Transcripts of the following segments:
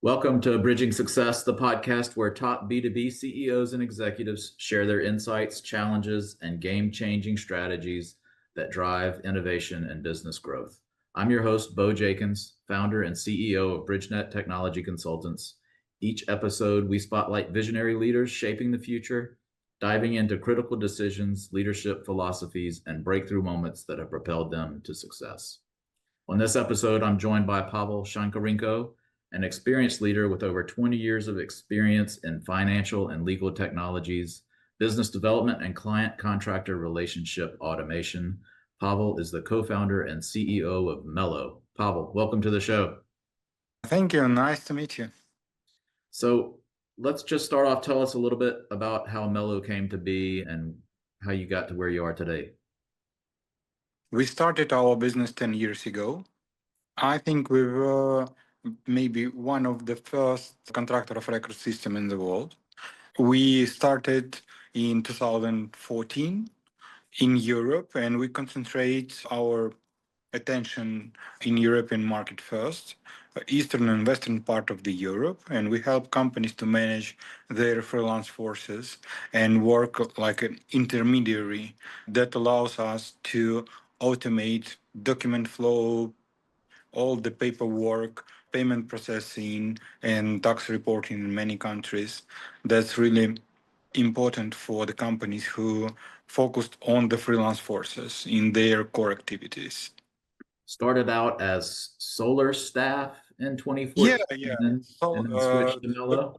Welcome to Bridging Success, the podcast where top B2B CEOs and executives share their insights, challenges, and game-changing strategies that drive innovation and business growth. I'm your host, Bo Jakins, founder and CEO of BridgeNet Technology Consultants. Each episode, we spotlight visionary leaders shaping the future, diving into critical decisions, leadership philosophies, and breakthrough moments that have propelled them to success. On this episode, I'm joined by Pavel Shynkarenko, an experienced leader with over 20 years of experience in financial and legal technologies, business development, and client contractor relationship automation. Pavel is the co-founder and CEO of Mellow. Pavel, welcome to the show. Thank you. Nice to meet you. So let's just start off. Tell us a little bit about how Mellow came to be and how you got to where you are today. We started our business 10 years ago. I think we were maybe one of the first contractor of record system in the world. We started in 2014 in Europe, and we concentrate our attention in European market first, eastern and western part of the Europe, and we help companies to manage their freelance forces and work like an intermediary that allows us to automate document flow, all the paperwork, payment processing, and tax reporting in many countries. That's really important for the companies who focused on the freelance forces in their core activities. Started out as solar staff in Yeah, 2014 yeah. and then switched to Mellow.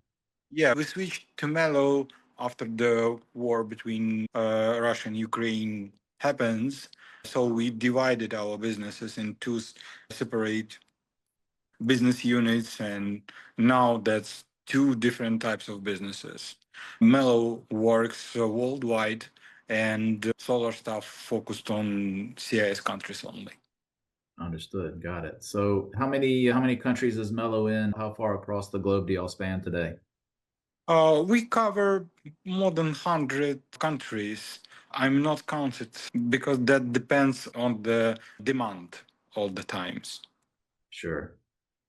Yeah, we switched to Mellow after the war between Russia and Ukraine happens. So we divided our businesses into separate business units, and now that's two different types of businesses. Mellow works worldwide, and Solar Stuff focused on CIS countries only. Understood. Got it. So how many countries is Mellow in? How far across the globe do y'all span today? We cover more than 100 countries. I'm not counted because that depends on the demand all the times. Sure.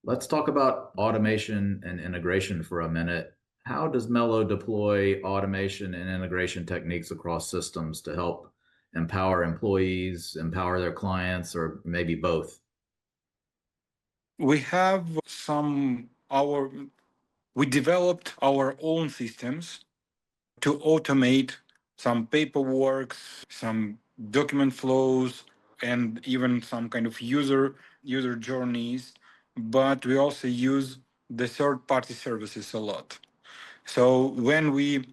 Let's talk about automation and integration for a minute. How does Mellow deploy automation and integration techniques across systems to help empower employees, empower their clients, or maybe both? We have we developed our own systems to automate some paperwork, some document flows, and even some kind of user journeys. But we also use the third party services a lot. So when we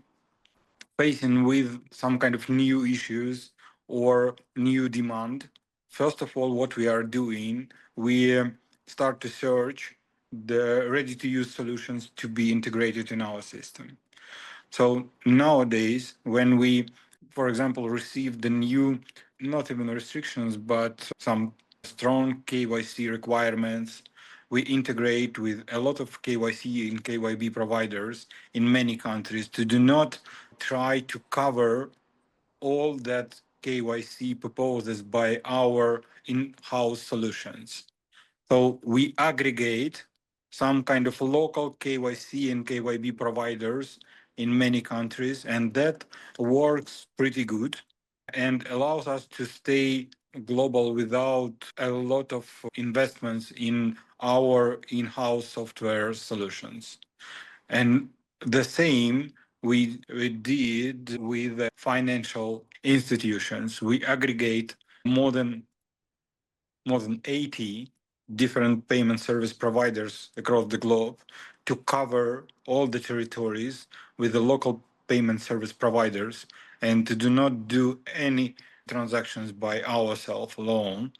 facing with some kind of new issues or new demand, first of all, what we are doing, we start to search the ready to use solutions to be integrated in our system. So nowadays, when we, for example, receive the new, not even restrictions, but some strong KYC requirements, we integrate with a lot of KYC and KYB providers in many countries to do not try to cover all that KYC proposes by our in-house solutions. So we aggregate some kind of local KYC and KYB providers in many countries, and that works pretty good and allows us to stay global without a lot of investments in our in-house software solutions. And the same we did with financial institutions. We aggregate more than 80 different payment service providers across the globe to cover all the territories with the local payment service providers and to do not do any transactions by ourselves alone.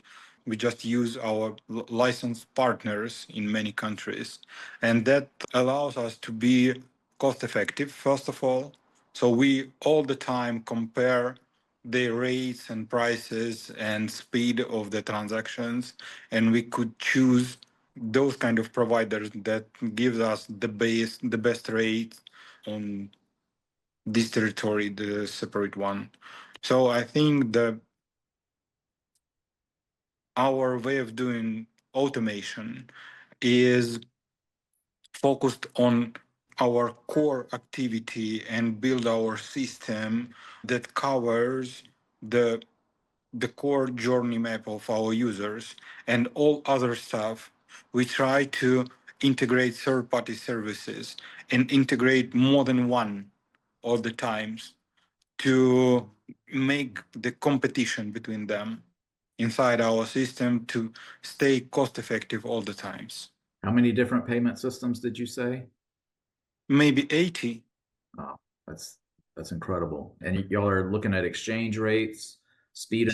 We just use our licensed partners in many countries. And that allows us to be cost effective, first of all. So we all the time compare the rates and prices and speed of the transactions, and we could choose those kind of providers that gives us the best rate on this territory, the separate one. So I think our way of doing automation is focused on our core activity and build our system that covers the the core journey map of our users and all other stuff. We try to integrate third-party services and integrate more than one all the times to make the competition between them inside our system to stay cost effective all the times. How many different payment systems did you say? Maybe 80. Oh, that's incredible. And y'all are looking at exchange rates, speed,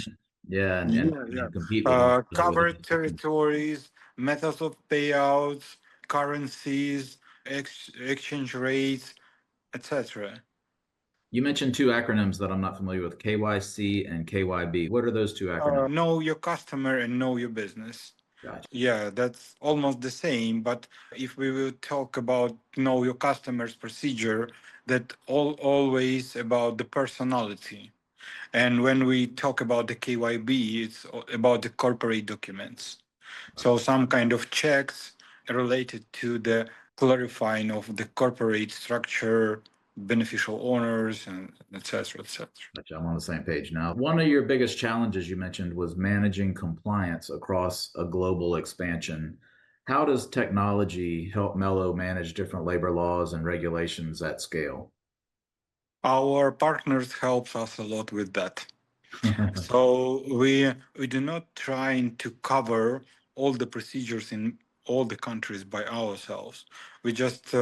yeah, Yeah. and compete with all those other Covered systems. territories, methods of payouts, currencies, exchange rates, etc. You mentioned two acronyms that I'm not familiar with, KYC and KYB. What are those two acronyms? Know your customer and know your business. Gotcha. Yeah, that's almost the same. But if we will talk about know your customer's procedure, that always about the personality. And when we talk about the KYB, it's about the corporate documents. So some kind of checks related to the clarifying of the corporate structure, beneficial owners, and etc. etc. Gotcha. I'm on the same page now. One of your biggest challenges you mentioned was managing compliance across a global expansion. How does technology help Mellow manage different labor laws and regulations at scale? Our partners helps us a lot with that. So we do not try to cover all the procedures in all the countries by ourselves. We just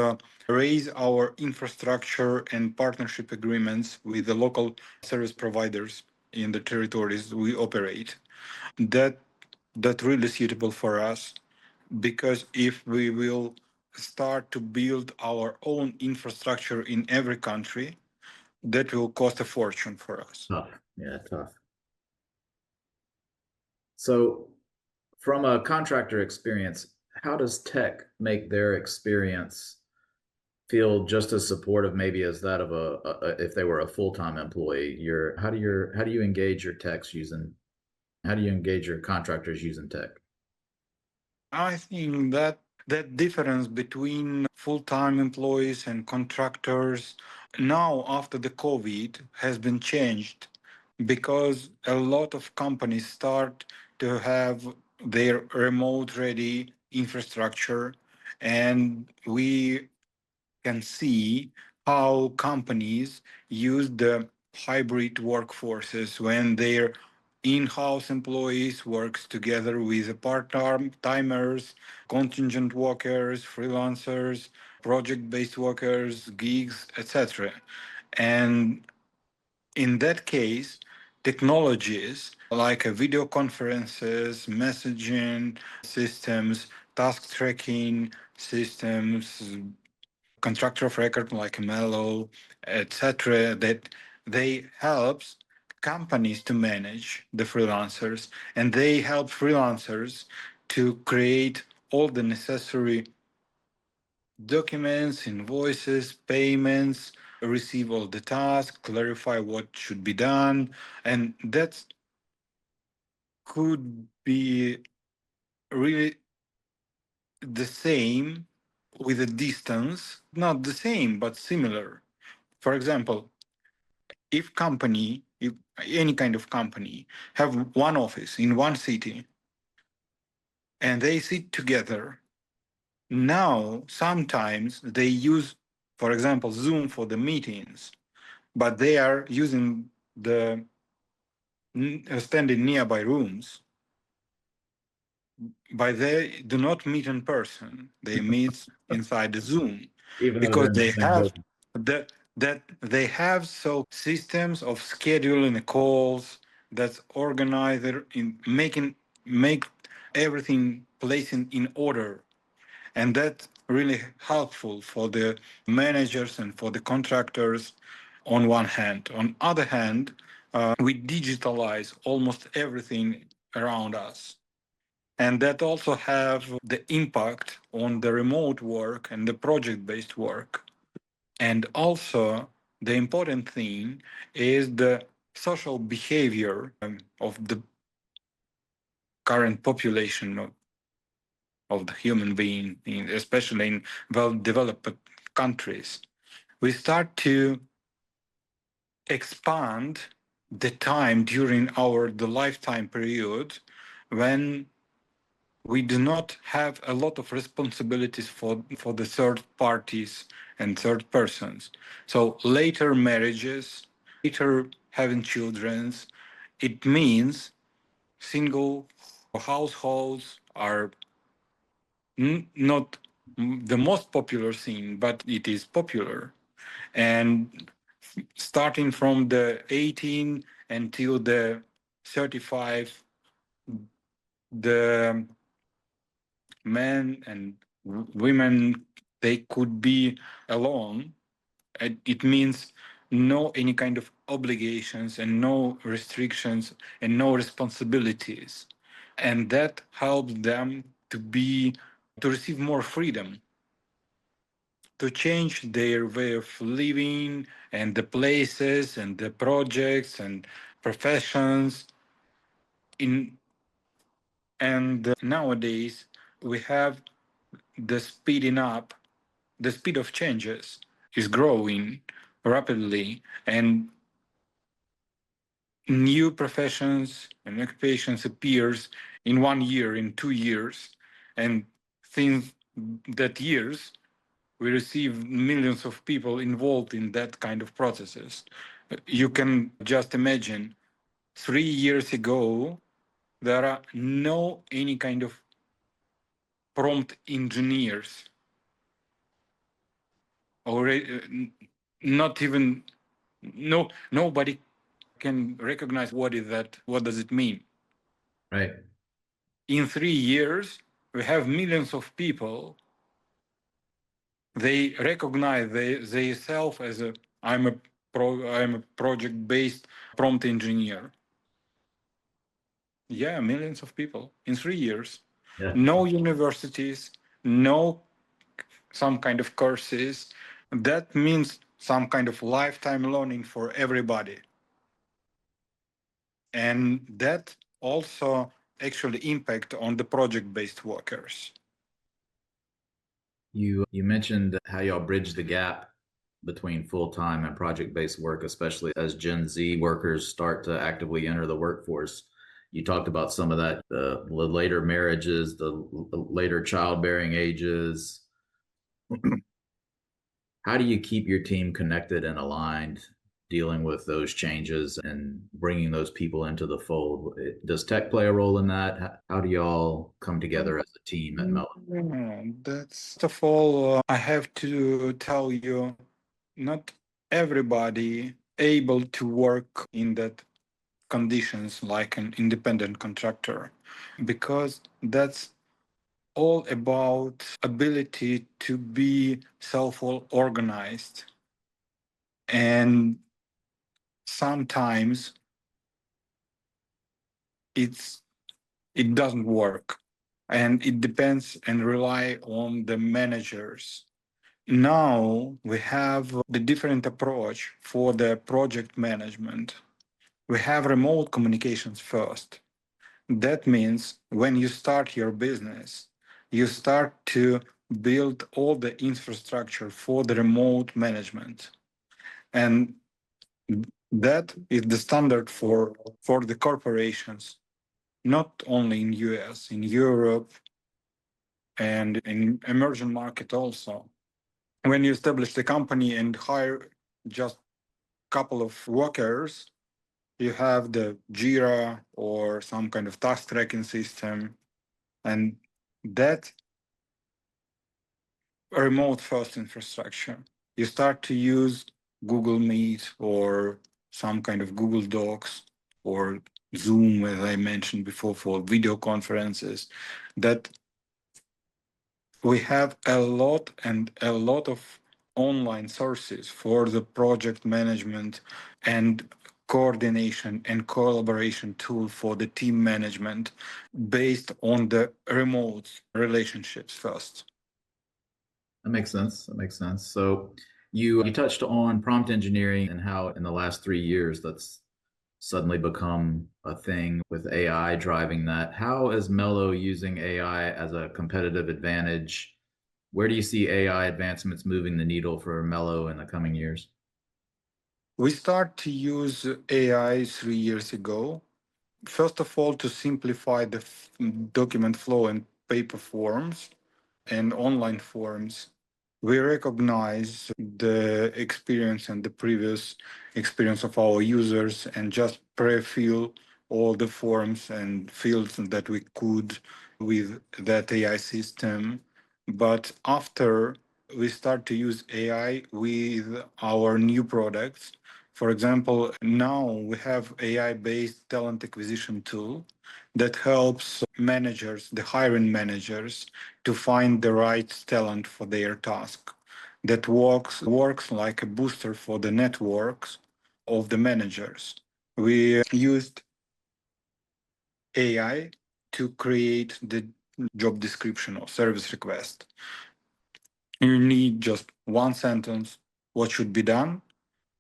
raise our infrastructure and partnership agreements with the local service providers in the territories we operate. That that really suitable for us because if we will start to build our own infrastructure in every country, that will cost a fortune for us. Tough. Yeah, tough. So, from a contractor experience, how does tech make their experience feel just as supportive, maybe as that of if they were a full-time employee? How do you engage your techs using how do you engage your contractors using tech? I think that that difference between full-time employees and contractors now after the COVID has been changed because a lot of companies start to have their remote ready infrastructure and we can see how companies use the hybrid workforces when their in-house employees works together with the part-timers, contingent workers, freelancers, project-based workers, gigs, etc. And in that case, technologies like video conferences, messaging systems, task tracking systems, contractor of record like Mellow, etc., that they helps companies to manage the freelancers and they help freelancers to create all the necessary documents, invoices, payments, receive all the tasks, clarify what should be done, and that could be really the same with a distance, not the same but similar. For example, if any kind of company have one office in one city and they sit together, now sometimes they use, for example, Zoom for the meetings, but they are using the standing nearby rooms, but they do not meet in person. They meet inside the Zoom Even though because they're in the they same have building. that they have so systems of scheduling the calls that's organized in make everything placing in order, and that's really helpful for the managers and for the contractors on one hand. On other hand, we digitalize almost everything around us and that also have the impact on the remote work and the project-based work. And also the important thing is the social behavior of the current population of the human being, especially in well-developed countries. We start to expand the time during the lifetime period when we do not have a lot of responsibilities for the third parties and third persons. So later marriages, later having children, it means single households are not the most popular thing, but it is popular. And starting from the 18 until the 35, the men and women, they could be alone. It means no any kind of obligations and no restrictions and no responsibilities, and that helps them to receive more freedom, to change their way of living and the places and the projects and professions in. And nowadays we have the speeding up, the speed of changes is growing rapidly, and new professions and occupations appears in 1 year, in 2 years, and since that years we receive millions of people involved in that kind of processes. You can just imagine 3 years ago there are no any kind of prompt engineers, or not even, nobody can recognize what is that, what does it mean. Right. In 3 years we have millions of people, they recognize they self as a I'm a project based prompt engineer. Yeah, millions of people in 3 years. Yeah. No universities, no some kind of courses. That means some kind of lifetime learning for everybody. And that also actually impact on the project-based workers. You mentioned how y'all bridge the gap between full-time and project-based work, especially as Gen Z workers start to actively enter the workforce. You talked about some of that, the later marriages, the later childbearing ages. How do you keep your team connected and aligned, dealing with those changes and bringing those people into the fold? Does tech play a role in that? How do y'all come together as a team at Mellow? That's first of all, I have to tell you, not everybody able to work in that conditions like an independent contractor, because that's all about ability to be self-organized. And sometimes it doesn't work, and it depends and rely on the managers. Now we have the different approach for the project management. We have remote communications first. That means when you start your business, you start to build all the infrastructure for the remote management. And that is the standard for the corporations, not only in US, in Europe, and in emerging market also. When you establish the company and hire just couple of workers, you have the Jira or some kind of task tracking system, and that remote first infrastructure. You start to use Google Meet or some kind of Google Docs or Zoom, as I mentioned before, for video conferences. That we have a lot of online sources for the project management and coordination and collaboration tool for the team management based on the remote relationships first. That makes sense. That makes sense. So you touched on prompt engineering and how in the last 3 years that's suddenly become a thing with AI driving that. How is Mellow using AI as a competitive advantage? Where do you see AI advancements moving the needle for Mellow in the coming years? We start to use AI 3 years ago. First of all, to simplify the document flow and paper forms and online forms. We recognize the experience and the previous experience of our users and just pre-fill all the forms and fields that we could with that AI system. But after we start to use AI with our new products, for example, now we have AI-based talent acquisition tool that helps managers, the hiring managers, to find the right talent for their task. That works like a booster for the networks of the managers. We used AI to create the job description or service request. You need just one sentence, what should be done,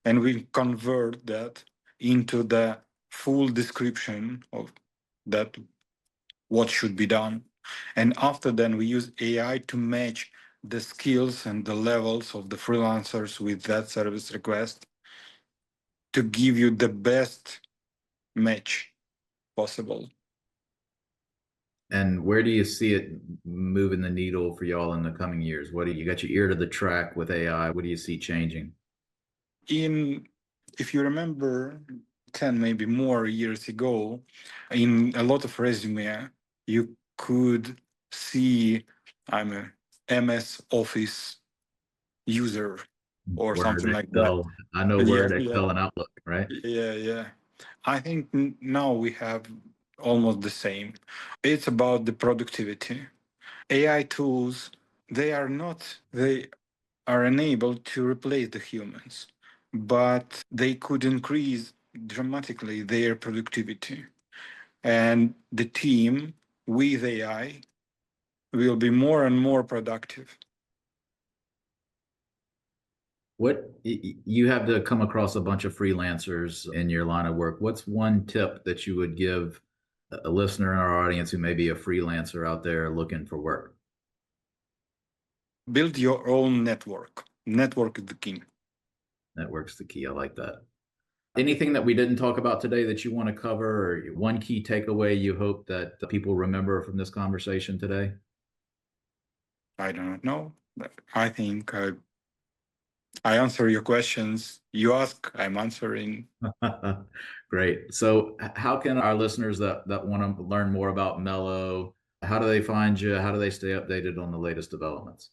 and we convert that into the full description of that what should be done. And after then, we use AI to match the skills and the levels of the freelancers with that service request to give you the best match possible. And where do you see it moving the needle for y'all in the coming years? What do you got your ear to the track with AI? What do you see changing? If you remember 10 maybe more years ago, in a lot of resume, you could see I'm a MS Office user or Word, something like that. Excel. I know Yeah, Word, yeah, Excel, and Outlook, right? yeah. I think now we have almost the same. It's about the productivity. AI tools, they are unable to replace the humans, but they could increase dramatically their productivity. And the team with AI will be more and more productive. You have to come across a bunch of freelancers in your line of work. What's one tip that you would give a listener in our audience who may be a freelancer out there looking for work? Build your own network. Network is the key. Network's the key. I like that. Anything that we didn't talk about today that you want to cover, or one key takeaway you hope that people remember from this conversation today? I don't know. I think I answer your questions. You ask, I'm answering. Great. So how can our listeners that want to learn more about Mellow, how do they find you? How do they stay updated on the latest developments?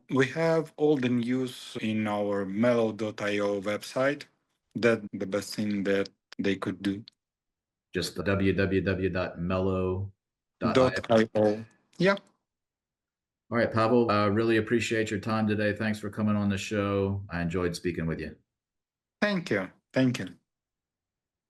We have all the news in our mellow.io website. That's the best thing that they could do. Just the www.mellow.io. .io. Yeah. All right, Pavel, I really appreciate your time today. Thanks for coming on the show. I enjoyed speaking with you. Thank you. Thank you.